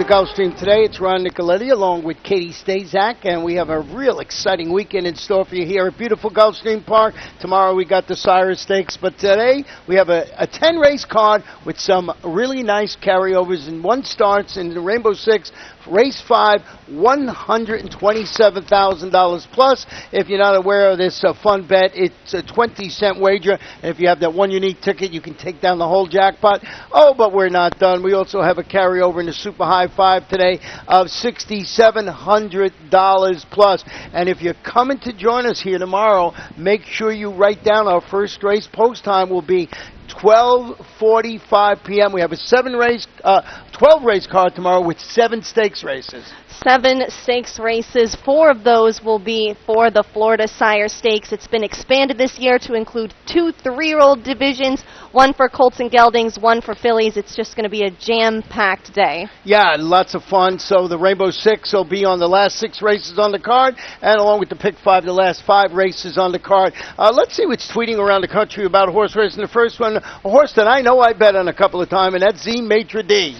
Gulfstream today. It's Ron Nicoletti along with Katie Stazak, and we have a real exciting weekend in store for you here at beautiful Gulfstream Park. Tomorrow we got the Cyrus Stakes, but today we have a 10-race card with some really nice carryovers, and one starts in the Rainbow Six, Race 5, $127,000 plus. If you're not aware of this fun bet, it's a 20-cent wager, and if you have that one unique ticket, you can take down the whole jackpot. Oh, but we're not done. We also have a carryover in the Super High 5 today of $6,700 plus. And if you're coming to join us here tomorrow, make sure you write down our first race. Post time will be 12:45 p.m. We have a 12-race card tomorrow with 7 stakes races. 7 stakes races. 4 of those will be for the Florida Sire Stakes. It's been expanded this year to include 2 3-year-old divisions, 1 for Colts and Geldings, 1 for fillies. It's just going to be a jam-packed day. Yeah, lots of fun. So the Rainbow Six will be on the last 6 races on the card, and along with the Pick 5, the last 5 races on the card. Let's see what's tweeting around the country about horse racing. The first one, a horse that I know I bet on a couple of times, and that's Z Maitre D.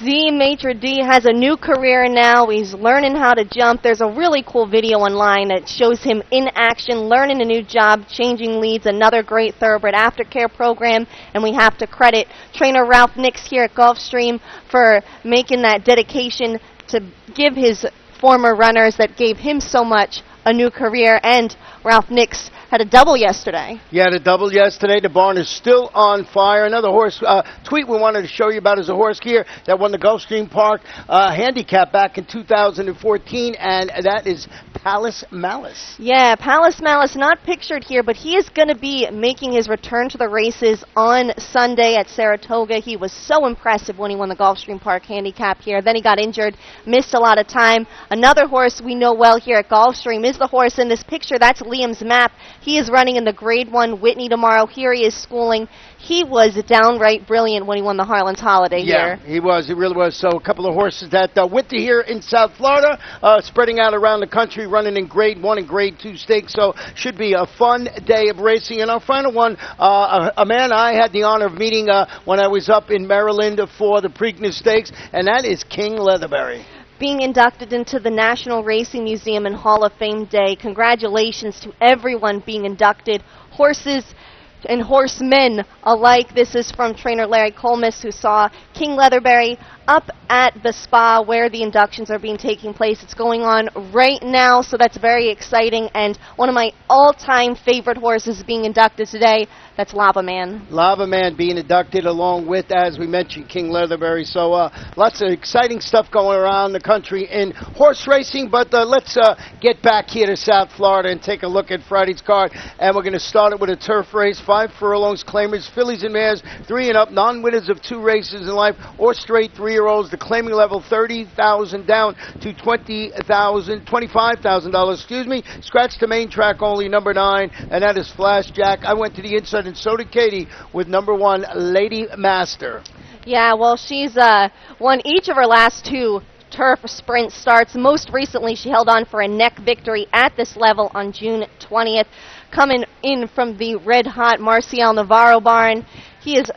Z Maitre D has a new career now. He's learning how to jump. There's a really cool video online that shows him in action, learning a new job, changing leads, another great thoroughbred aftercare program. And we have to credit trainer Ralph Nix here at Gulfstream for making that dedication to give his former runners that gave him so much a new career. And Ralph Nix had a double yesterday. Yeah, the double yesterday. The barn is still on fire. Another horse tweet we wanted to show you about is a horse here that won the Gulfstream Park handicap back in 2014, and that is Palace Malice. Yeah, Palace Malice not pictured here, but he is going to be making his return to the races on Sunday at Saratoga. He was so impressive when he won the Gulfstream Park handicap here. Then he got injured, missed a lot of time. Another horse we know well here at Gulfstream is the horse in this picture. That's Liam's Map. He is running in the Grade 1 Whitney tomorrow. Here he is schooling. He was downright brilliant when he won the Harlan's Holiday here. Yeah, he was. He really was. So a couple of horses that went to here in South Florida, spreading out around the country, running in Grade 1 and Grade 2 stakes. So should be a fun day of racing. And our final one, a man I had the honor of meeting when I was up in Maryland for the Preakness Stakes, and that is King Leatherberry. Being inducted into the National Racing Museum and Hall of Fame Day. Congratulations to everyone being inducted, horses and horsemen alike. This is from trainer Larry Colmus, who saw King Leatherberry up at the spa where the inductions are being taking place. It's going on right now, so that's very exciting. And one of my all-time favorite horses being inducted today, that's Lava Man. Lava Man being inducted along with, as we mentioned, King Leatherberry. So lots of exciting stuff going around the country in horse racing. But let's get back here to South Florida and take a look at Friday's card. And we're going to start it with a turf race, 5 furlongs, claimers, fillies and mares, 3 and up, non-winners of 2 races in life, or straight 3-year-olds. The claiming level $30,000 down to $25,000. Excuse me. Scratch the main track only, number 9, and that is Flash Jack. I went to the inside, and so did Katie with number 1, Lady Master. Yeah, well, she's won each of her last 2 turf sprint starts. Most recently, she held on for a neck victory at this level on June 20th. Coming in from the red-hot Marcial Navarro barn, he is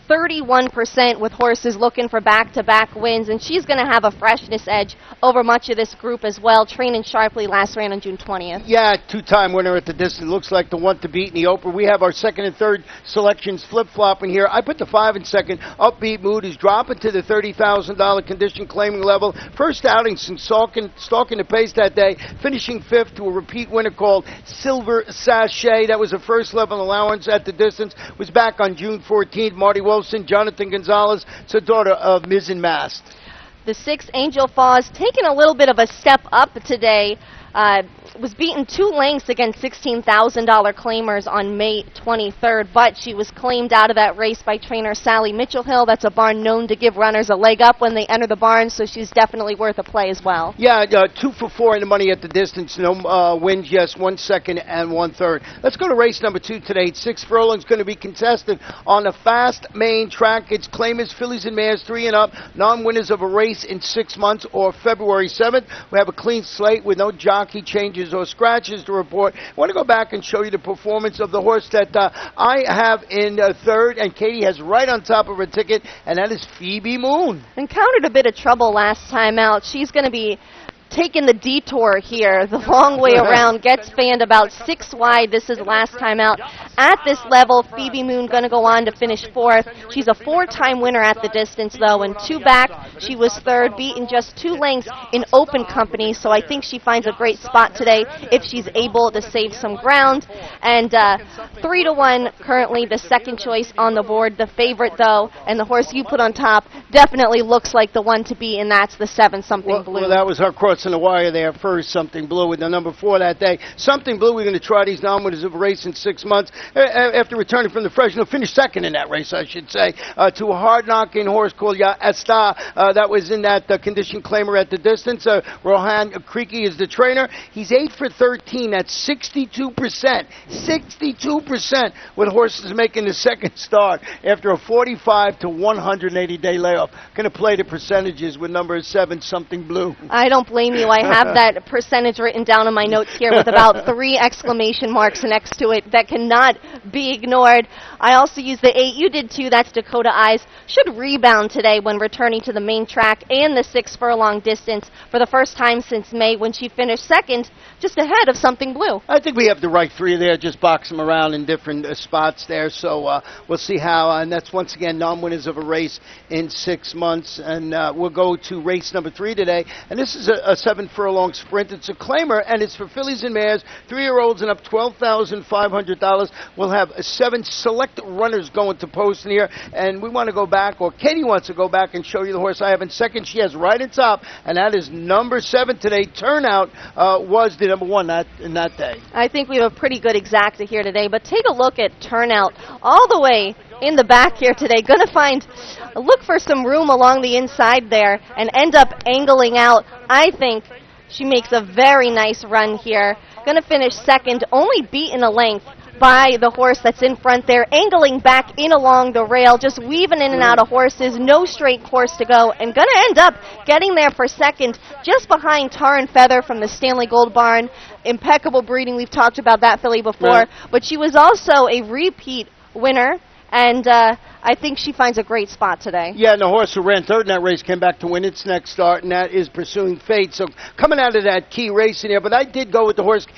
31% with horses looking for back-to-back wins, and she's going to have a freshness edge over much of this group as well. Training sharply, last ran on June 20th. Yeah, 2-time winner at the distance. Looks like the one to beat in the open. We have our second and third selections flip-flopping here. I put the 5 in second. Upbeat Mood is dropping to the $30,000 condition claiming level. First outing since stalking the pace that day, finishing 5th to a repeat winner called Silver Sachet. That was a first level allowance at the distance. Was back on June 14th. Marty Wilson, Jonathan Gonzalez, it's a daughter of Miz and Mast. The 6 Angel Falls taking a little bit of a step up today. Was beaten 2 lengths against $16,000 claimers on May 23rd, but she was claimed out of that race by trainer Sally Mitchell-Hill. That's a barn known to give runners a leg up when they enter the barn, so she's definitely worth a play as well. Yeah, 2 for 4 in the money at the distance. No wins, yes, 1 second and 1 third. Let's go to race number 2 today. 6 furlongs going to be contested on a fast main track. It's claimers, fillies and mares, 3 and up, non-winners of a race in 6 months or February 7th. We have a clean slate with no jockey jockey changes or scratches to report. I want to go back and show you the performance of the horse that I have in third, and Katie has right on top of her ticket, and that is Phoebe Moon. Encountered a bit of trouble last time out. She's going to be taking the detour here, the long way around, gets fanned about 6 wide. This is last time out. At this level, Phoebe Moon going to go on to finish 4th. She's a 4-time winner at the distance, though, and 2 back, she was 3rd, beaten just 2 lengths in open company, so I think she finds a great spot today if she's able to save some ground. And 3-1 currently the second choice on the board. The favorite, though, and the horse you put on top, definitely looks like the one to beat, and that's the 7 Something Blue. Well, that was her crossing the wire there first, Something Blue, with the number 4 that day. Something Blue, we're going to try these non-winners of a race in 6 months. After returning from the Fresno, finished second in that race, I should say, to a hard-knocking horse called Ya Esta. That was in that condition claimer at the distance. Rohan Creaky is the trainer. He's 8 for 13. That's 62%. 62% with horses making the second start after a 45 to 180-day layoff. Going to play the percentages with number 7, Something Blue. I don't blame you. I have that percentage written down on my notes here with about 3 exclamation marks next to it that cannot be ignored. I also used the 8. You did too. That's Dakota Eyes. Should rebound today when returning to the main track and the 6 furlong distance for the first time since May when she finished second, just ahead of Something Blue. I think we have the right 3 there. Just box them around in different spots there. So we'll see how. And that's once again non-winners of a race in 6 months. And we'll go to race number 3 today. And this is a 7 furlong sprint. It's a claimer, and it's for fillies and mares, 3-year-olds and up, $12,500. We'll have 7 select runners going to post in here, and we want to go back, or Katie wants to go back and show you the horse I have in second. She has right at top, and that is number 7 today. Turnout was the number 1 in that day. I think we have a pretty good exacta here today, but take a look at Turnout all the way in the back here today. Going to look for some room along the inside there and end up angling out. I think she makes a very nice run here. Going to finish second, only beaten a length by the horse that's in front there, angling back in along the rail, just weaving in and out of horses, no straight course to go, and going to end up getting there for second, just behind Tar and Feather from the Stanley Gold Barn. Impeccable breeding, we've talked about that filly before, but she was also a repeat winner, and I think she finds a great spot today. Yeah, and the horse who ran third in that race came back to win its next start, and that is Pursuing Fate. So coming out of that key race in here, but I did go with the horse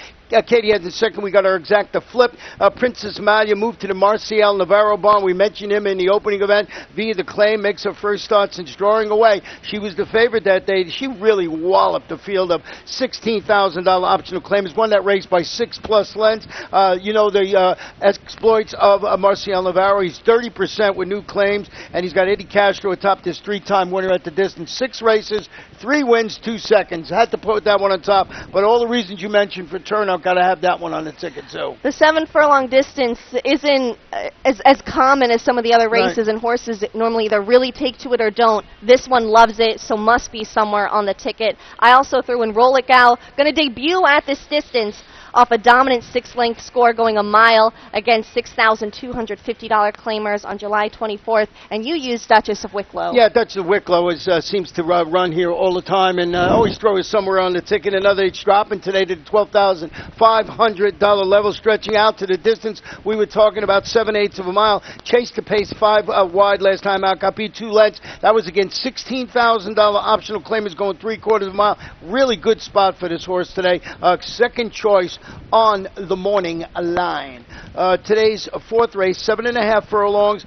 Katie had the second. We got our exacta flip. Princess Malia moved to the Marcial Navarro barn. We mentioned him in the opening event. Via the Claim makes her first start since drawing away. She was the favorite that day. She really walloped the field of $16,000 optional claimers. Won that race by 6+ lengths. You know the exploits of Marcial Navarro. He's 30% with new claims, and he's got Eddie Castro atop this 3-time winner at the distance. 6 races, 3 wins, 2 seconds. Had to put that one on top, but all the reasons you mentioned for turnout, got to have that one on the ticket too. The 7 furlong distance isn't as common as some of the other races, and horses normally either really take to it or don't. This one loves it, so must be somewhere on the ticket. I also threw in Roll It Gal, going to debut at this distance off a dominant 6-length score going a mile against $6,250 claimers on July 24th, and you used Duchess of Wicklow. Yeah, Duchess of Wicklow seems to run here all the time, and always throws somewhere on the ticket. Another it's dropping today to the $12,500 level, stretching out to the distance. We were talking about 7/8 of a mile. Chased the pace 5 wide last time out, got beat 2 lengths. That was against $16,000 optional claimers going 3/4 of a mile. Really good spot for this horse today. Second choice on the morning line. Today's 4th race, 7.5 furlongs.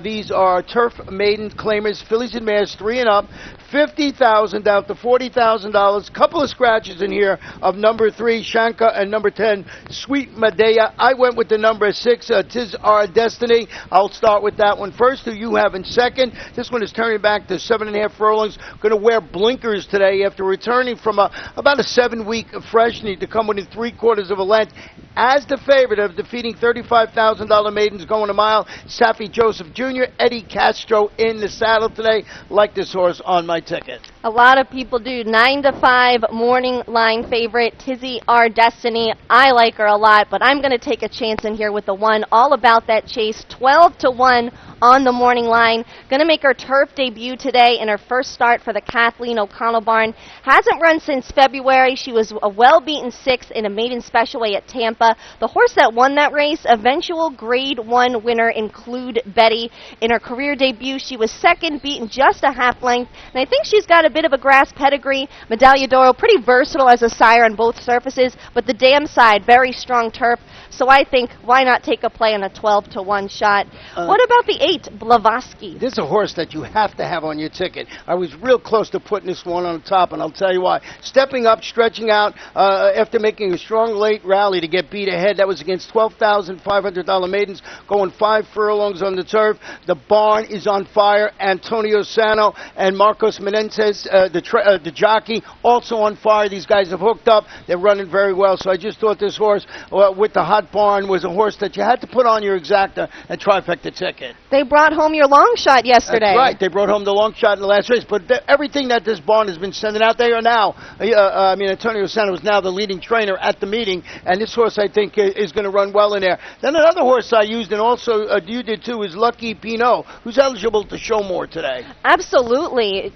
These are turf maiden claimers, fillies and mares, 3 and up. $50,000 down to $40,000. Couple of scratches in here of number 3, Shanka, and number 10, Sweet Medea. I went with the number 6, Tis Our Destiny. I'll start with that one first. Who you have in second? This one is turning back to 7.5 furlongs. Going to wear blinkers today after returning from about a 7-week fresh need to come within 3/4 of a length. As the favorite of defeating $35,000 maidens going a mile, Safi Joseph Jr., Eddie Castro in the saddle today. Like this horse on my ticket. A lot of people do. 9 to 5 morning line favorite, Tizzy Our Destiny. I like her a lot, but I'm going to take a chance in here with the one all about that chase. 12 to 1 on the morning line. Going to make her turf debut today in her first start for the Kathleen O'Connell barn. Hasn't run since February. She was a well-beaten 6th in a maiden special way at Tampa. The horse that won that race, eventual Grade 1 winner, Include Betty. In her career debut, she was second, beaten just a half length, and I think she's got a bit of a grass pedigree. Medaglia d'Oro, pretty versatile as a sire on both surfaces, but the dam side, very strong turf. So I think, why not take a play on a 12 to 1 shot? What about the 8, Blavatsky? This is a horse that you have to have on your ticket. I was real close to putting this one on the top, and I'll tell you why. Stepping up, stretching out, after making a strong late rally to get beat ahead. That was against $12,500 maidens, going 5 furlongs on the turf. The barn is on fire. Antonio Sano and Marcos Menendez, the jockey, also on fire. These guys have hooked up. They're running very well. So I just thought this horse with the hot barn was a horse that you had to put on your exacta and trifecta ticket. They brought home your long shot yesterday. That's right. They brought home the long shot in the last race. But everything that this barn has been sending out, they are now. Antonio Sano is now the leading trainer at the meeting, and this horse, I think, is going to run well in there. Then another horse I used, and also you did too, is Lucky Pinot, who's eligible to show more today. Absolutely.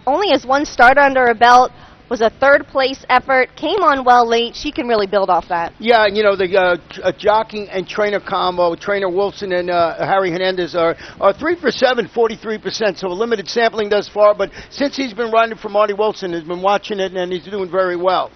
Only has one start under her belt. Was a third-place effort, came on well late. She can really build off that. Yeah, the jockey and trainer combo, Trainer Wilson and Harry Hernandez are 3 for 7, 43%, so a limited sampling thus far, but since he's been riding for Marty Wilson, has been watching it, and he's doing very well.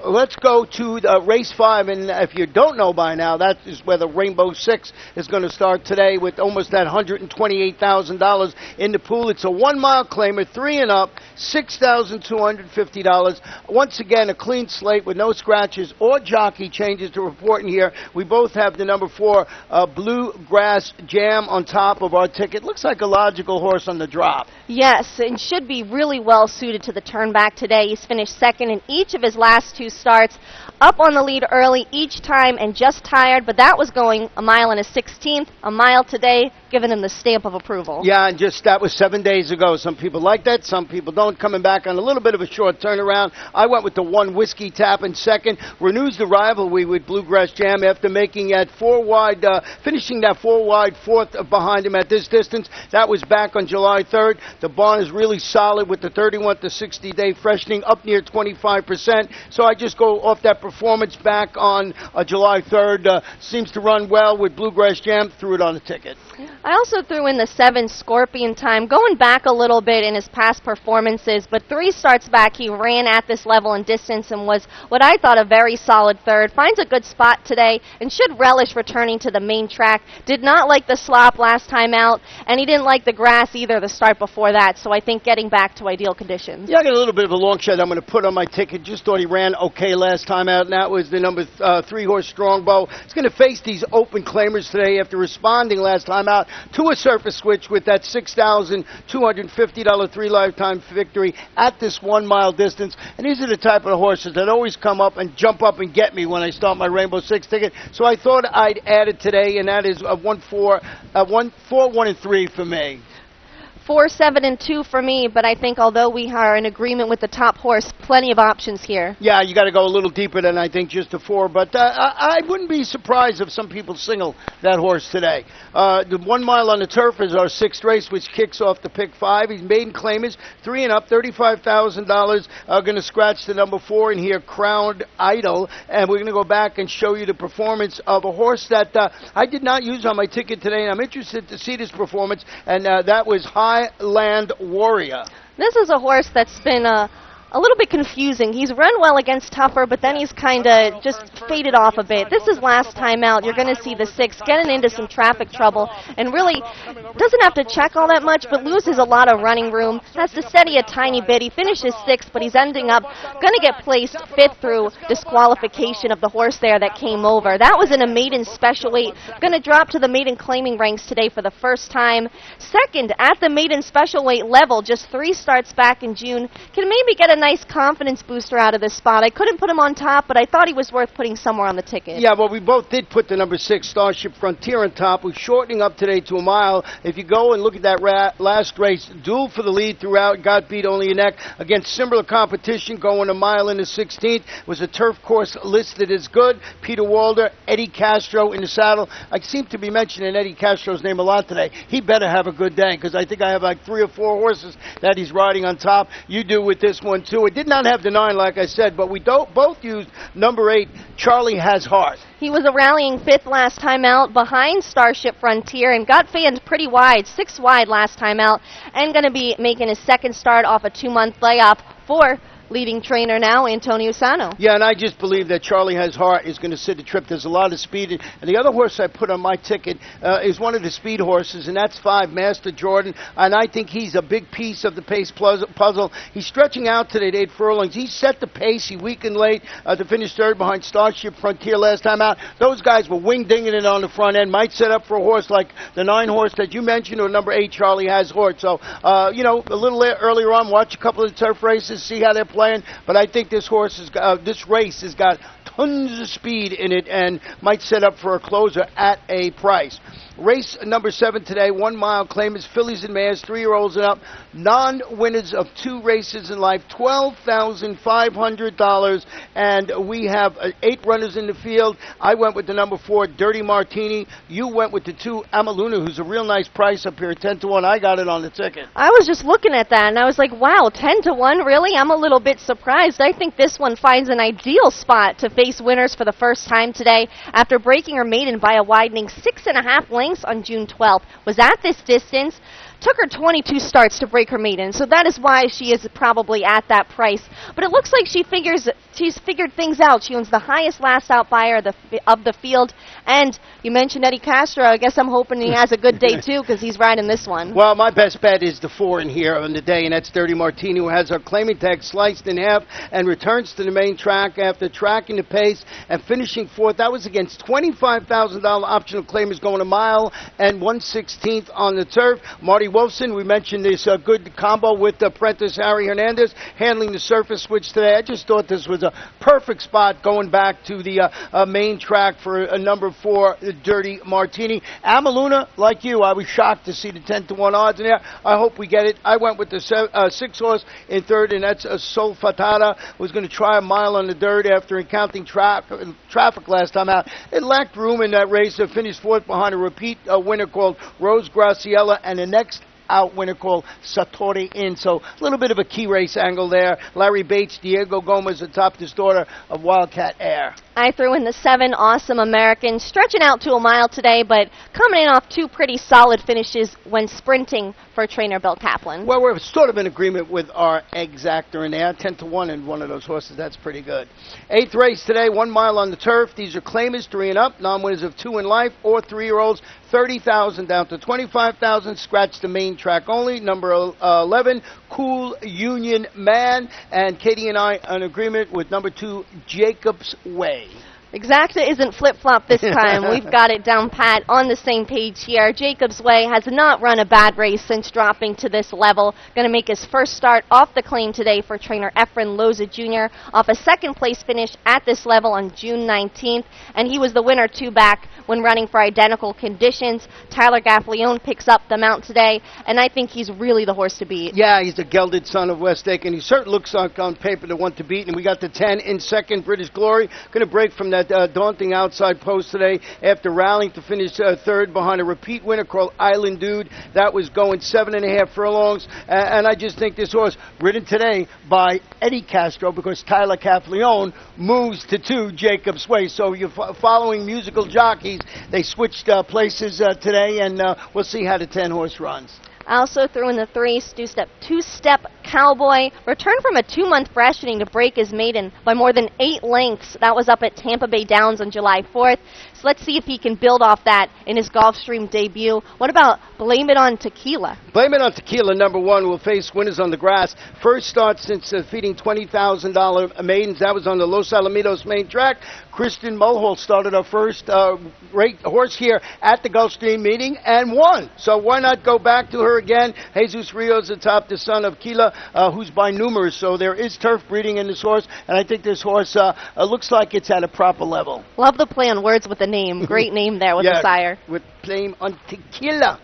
Let's go to race 5, and if you don't know by now, that is where the Rainbow 6 is going to start today with almost that $128,000 in the pool. It's a 1-mile claimer, 3 and up, $6,250. Once again, a clean slate with no scratches or jockey changes to report in here. We both have the number 4 Bluegrass Jam on top of our ticket. Looks like a logical horse on the drop. Yes, and should be really well suited to the turn back today. He's finished second in each of his last 2 starts, up on the lead early each time and just tired, but that was going a mile and a 16th, a mile today, giving him the stamp of approval. Yeah, and that was 7 days ago. Some people like that, some people don't. Coming back on a little bit of a short turnaround. I went with the 1 Whiskey Tap in second. Renews the rivalry with Bluegrass Jam after making that 4 wide, finishing that 4 wide fourth behind him at this distance. That was back on July 3rd. The barn is really solid with the 31 to 60 day freshening up near 25%. So I just go off that performance back on July 3rd. Seems to run well with Bluegrass Jam. Threw it on the ticket. I also threw in the 7 Scorpion Time, going back a little bit in his past performances, but 3 starts back he ran at this level and distance and was what I thought a very solid third. Finds a good spot today and should relish returning to the main track. Did not like the slop last time out, and he didn't like the grass either the start before that, so I think getting back to ideal conditions. Yeah, I got a little bit of a long shot I'm going to put on my ticket. Just thought he ran okay last time out, and that was the number 3 horse Strongbow. He's going to face these open claimers today after responding last time out to a surface switch with that $6,250 3 lifetime victory at this 1 mile distance. And these are the type of horses that always come up and jump up and get me when I start my Rainbow 6 ticket. So I thought I'd add it today, and that is a 1-4, 1 and 3 for me. 4, 7, and 2 for me, but I think although we are in agreement with the top horse, plenty of options here. Yeah, you got to go a little deeper than I think just a 4, but I wouldn't be surprised if some people single that horse today. The 1 mile on the turf is our 6th race, which kicks off the pick 5. He's maiden claimers, 3 and up, $35,000. Going to scratch the number 4 in here, Crowned Idol, and we're going to go back and show you the performance of a horse that I did not use on my ticket today, and I'm interested to see this performance, and that was Highland Warrior. This is a horse that's been a little bit confusing. He's run well against tougher, but then he's kind of just faded off a bit. This is last time out. You're going to see the 6 getting into some traffic trouble and really doesn't have to check all that much, but loses a lot of running room. Has to steady a tiny bit. He finishes 6th, but he's ending up going to get placed 5th through disqualification of the horse there that came over. That was in a maiden special weight. Going to drop to the maiden claiming ranks today for the first time. 2nd at the maiden special weight level, just 3 starts back in June. Can maybe get a nice confidence booster out of this spot. I couldn't put him on top, but I thought he was worth putting somewhere on the ticket. Yeah, well, we both did put the number 6 Starship Frontier on top. We're shortening up today to a mile. If you go and look at that last race, duel for the lead throughout, got beat only a neck against similar competition, going a mile in the 16th. Was a turf course listed as good. Peter Walder, Eddie Castro in the saddle. I seem to be mentioning Eddie Castro's name a lot today. He better have a good day, because I think I have like 3 or 4 horses that he's riding on top. You do with this one too. It did not have the 9, like I said, but we both used number 8, Charlie Has Heart. He was a rallying 5th last time out behind Starship Frontier and got fans pretty wide, 6 wide last time out, and going to be making his second start off a 2-month layoff for leading trainer now, Antonio Sano. Yeah, and I just believe that Charlie Has Heart is going to sit the trip. There's a lot of speed. And the other horse I put on my ticket is one of the speed horses, and that's 5, Master Jordan. And I think he's a big piece of the pace puzzle. He's stretching out today at 8 furlongs. He set the pace. He weakened late to finish 3rd behind Starship Frontier last time out. Those guys were wing-dinging it on the front end. Might set up for a horse like the 9 horse that you mentioned, or number 8, Charlie Has Heart. So, a little earlier on, watch a couple of the turf races, see how they're playing. But I think this this race has got tons of speed in it and might set up for a closer at a price. Race number 7 today, 1 mile claimers, fillies and mares, 3-year-olds and up, non-winners of 2 races in life, $12,500, and we have 8 runners in the field. I went with the number 4, Dirty Martini. You went with the 2, Amaluna, who's a real nice price up here, 10-1. I got it on the ticket. I was just looking at that, and I was like, wow, 10-1, really? I'm a little bit surprised. I think this one finds an ideal spot to face winners for the first time today after breaking her maiden by a widening 6.5 lengths on June 12th. Was at this distance. Took her 22 starts to break her maiden, so that is why she is probably at that price. But it looks like she's figured things out. She owns the highest last out buyer of the field. And you mentioned Eddie Castro. I guess I'm hoping he has a good day too, because he's riding this one. Well, my best bet is the 4 in here on the day, and that's Dirty Martini, who has her claiming tag sliced in half and returns to the main track after tracking the pace and finishing 4th. That was against $25,000 optional claimers, going a mile and 1/16 on the turf. Marty Wolfson, we mentioned this good combo with apprentice Harry Hernandez handling the surface switch today. I just thought this was a perfect spot going back to the main track for a number 4, Dirty Martini. Amaluna, like you, I was shocked to see the 10-1 odds in there. I hope we get it. I went with the 6 horse in 3rd, and that's Sol Fatata. Was going to try a mile on the dirt after encountering traffic last time out. It lacked room in that race. It finished 4th behind a repeat winner called Rose Graciela, and the next out winner called Satori Inn. So a little bit of a key race angle there. Larry Bates, Diego Gomez atop this daughter of Wildcat Air. I threw in the 7, Awesome American, stretching out to a mile today, but coming in off 2 pretty solid finishes when sprinting for trainer Bill Kaplan. Well, we're sort of in agreement with our exactor in there. 10-1 in one of those horses. That's pretty good. 8th race today, 1 mile on the turf. These are claimers, 3 and up, non-winners of 2 in life, or 3-year-olds. 30,000 down to 25,000. Scratch the main track only. Number 11, Cool Union Man. And Katie and I are in agreement with number 2, Jacob's Way. Exacta isn't flip-flop this time. We've got it down pat on the same page here. Jacob's Way has not run a bad race since dropping to this level. Going to make his first start off the claim today for trainer Efren Loza Jr. off a 2nd place finish at this level on June 19th. And he was the winner 2 back when running for identical conditions. Tyler Gaffleone picks up the mount today, and I think he's really the horse to beat. Yeah, he's a gelded son of West Lake, and he certainly looks like on paper the one to beat. And we got the 10 in 2nd, British Glory. Going to break from that daunting outside post today after rallying to finish 3rd behind a repeat winner called Island Dude. That was going 7.5 furlongs. And I just think this horse, ridden today by Eddie Castro, because Tyler Gaffleone moves to 2, Jacob's Way. So you're following musical jockeys. They switched places today, and we'll see how the 10-horse runs. I also threw in the 3, two-step Cowboy. Returned from a 2-month freshening to break his maiden by more than 8 lengths. That was up at Tampa Bay Downs on July 4th. So let's see if he can build off that in his Gulfstream debut. What about Blame It on Tequila? Blame It on Tequila, number 1, will face winners on the grass. First start since defeating $20,000 maidens. That was on the Los Alamitos main track. Kristen Mulhall started her first horse here at the Gulfstream meeting and won. So why not go back to her her again. Jesus Rios atop the son of Kila, who's by numerous. So there is turf breeding in this horse, and I think this horse looks like it's at a proper level. Love the play on words with the name. Great name there with the sire. With playing on tequila.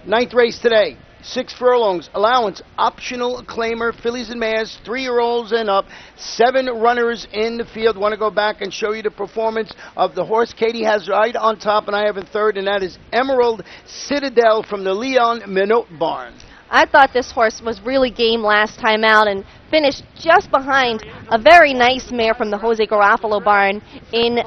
9th race today. 6 furlongs, allowance, optional claimer, fillies and mares, 3-year-olds and up, 7 runners in the field. Want to go back and show you the performance of the horse Katie has right on top, and I have in third, and that is Emerald Citadel from the Leon Minot barn. I thought this horse was really game last time out and finished just behind a very nice mare from the Jose Garofalo barn in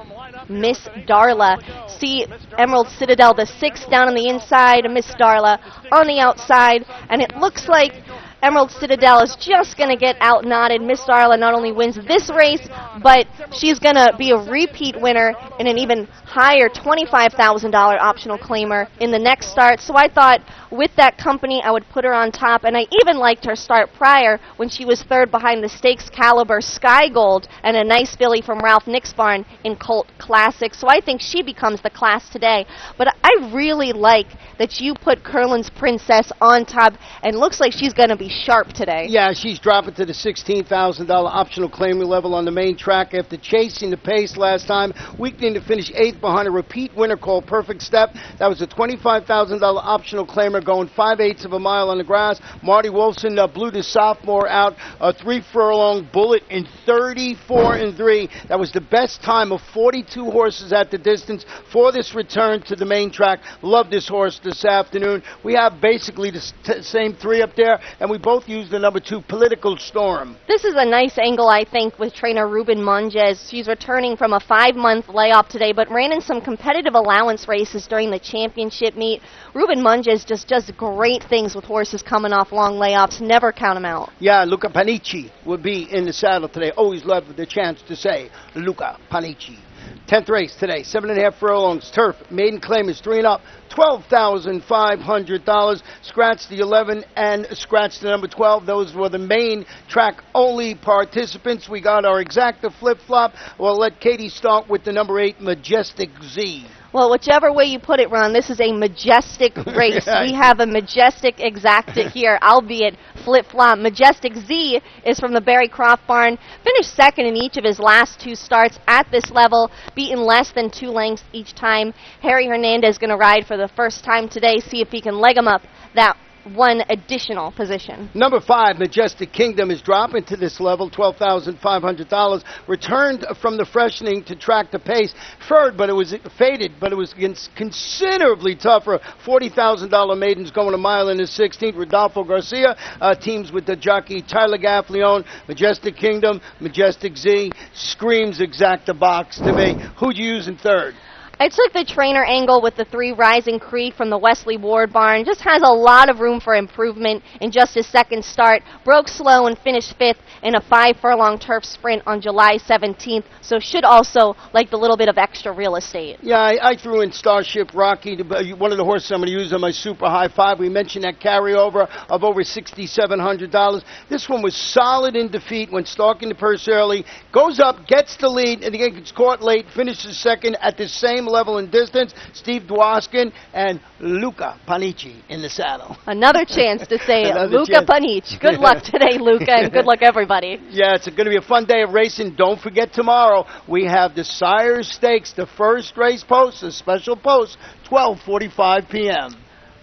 Miss Darla. See Emerald Citadel, the 6 down on the inside, Miss Darla on the outside, and it looks like Emerald Citadel is just going to get out-knotted. Miss Darla not only wins this race, but she's going to be a repeat winner in an even higher $25,000 optional claimer in the next start. So I thought with that company, I would put her on top, and I even liked her start prior when she was third behind the stakes caliber Sky Gold and a nice filly from Ralph Nick's barn in Colt Classic. So I think she becomes the class today. But I really like that you put Curlin's Princess on top, and looks like she's going to be sharp today. Yeah, she's dropping to the $16,000 optional claiming level on the main track after chasing the pace last time, weakening to finish 8th behind a repeat winner called Perfect Step. That was a $25,000 optional claimer going 5/8 of a mile on the grass. Marty Wolfson blew the sophomore out, a 3-furlong bullet in 34-3. That was the best time of 42 horses at the distance for this return to the main track. Love this horse this afternoon. We have basically the same 3 up there, and we both used the number 2, Political Storm. This is a nice angle, I think, with trainer Ruben Monges. She's returning from a 5-month layoff today, but ran in some competitive allowance races during the championship meet. Ruben Monges just does great things with horses coming off long layoffs. Never count them out. Yeah, Luca Panici will be in the saddle today. Always love the chance to say Luca Panici. 10th race today, 7.5 furlongs, turf, maiden claim is 3 and up, $12,500. Scratch the 11 and scratch the number 12. Those were the main track only participants. We got our exacta flip-flop. We'll let Katie start with the number 8, Majestic Z. Well, whichever way you put it, Ron, this is a majestic race. We have a majestic exacta here, albeit flip-flop. Majestic Z is from the Barry Croft barn. Finished second in each of his last 2 starts at this level, beaten less than 2 lengths each time. Harry Hernandez is going to ride for the first time today, see if he can leg him up that 1 additional position. Number 5, Majestic Kingdom, is dropping to this level, $12,500. Returned from the freshening to track the pace. Faded, but it was against considerably tougher $40,000 maidens going a mile in the 16th. Rodolfo Garcia teams with the jockey Tyler Gaffleone. Majestic Kingdom, Majestic Z, screams exacta box to me. Who'd you use in third? I took the trainer angle with the 3 Rising Creek from the Wesley Ward barn. Just has a lot of room for improvement in just his second start. Broke slow and finished 5th in a 5-furlong turf sprint on July 17th, so should also like the little bit of extra real estate. Yeah, I threw in Starship Rocky, one of the horses I'm going to use on my Super High 5. We mentioned that carryover of over $6,700. This one was solid in defeat when stalking the purse early. Goes up, gets the lead, and again gets caught late, finishes second at the same level in distance. Steve Dwoskin and Luca Panici in the saddle. Another chance to say Luca Panici. Good luck today, Luca, and good luck, everybody. Yeah, it's going to be a fun day of racing. Don't forget tomorrow we have the Sire Stakes, the first race post, a special post, 12:45 p.m.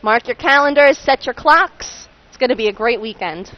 Mark your calendars, set your clocks. It's going to be a great weekend.